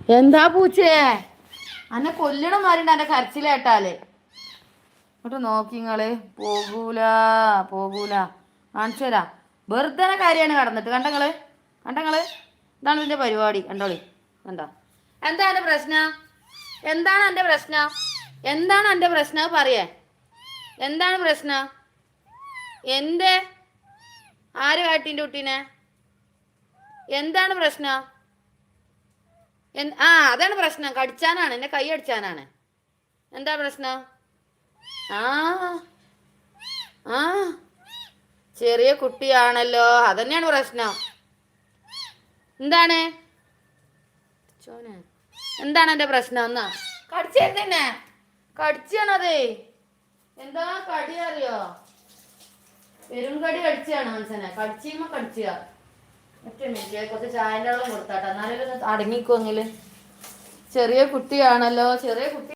എന്താ പൂച്ചേ അന്നെ കൊല്ലണ മാറിണ്ട് എന്റെ കരച്ചിലേട്ടാല്. ഇങ്ങോട്ട് നോക്കിങ്ങള്. പോകൂല പോകൂല. കാണിച്ചു തരാ. വെറുതെ കാര്യമാണ് കടന്നിട്ട്. കണ്ടങ്ങള് കണ്ടങ്ങള്. ഇതാണ് ഇതിന്റെ പരിപാടി. കണ്ടോളി. കണ്ടോ? എന്താണ് എന്റെ പ്രശ്നം? എന്താണ് എന്റെ പ്രശ്നം? എന്താണ് എന്റെ പ്രശ്നം പറയേ? എന്താണ് പ്രശ്നം? എന്റെ ആര് കാട്ടിൻ്റെ കുട്ടീനെ? എന്താണ് പ്രശ്നം? അതാണ് പ്രശ്നം. കടിച്ചാനാണ്. എന്നെ കൈ അടിച്ചാനാണ്. എന്താ പ്രശ്നം? ആ ആ ചെറിയ കുട്ടിയാണല്ലോ. അതന്നെയാണ് പ്രശ്നം. എന്താണ് എന്താണ് എന്റെ പ്രശ്നം? എന്നാ കടിച്ചെന്നെ കടിച്ചാണതേ. എന്താ കടി അറിയോ? പെരുങ്കടി കടിച്ചാണ് മനസ്സിനെ. കടിച്ചുമ്പോ കടിച്ചുക. ഒറ്റ മിനിറ്റ് കുറച്ച് ചായൻ്റെ വെള്ളം കൊടുത്താട്ടെ, എന്നാലും അടങ്ങിക്കോങ്ങില്. ചെറിയ കുട്ടിയാണല്ലോ. ചെറിയ കുട്ടി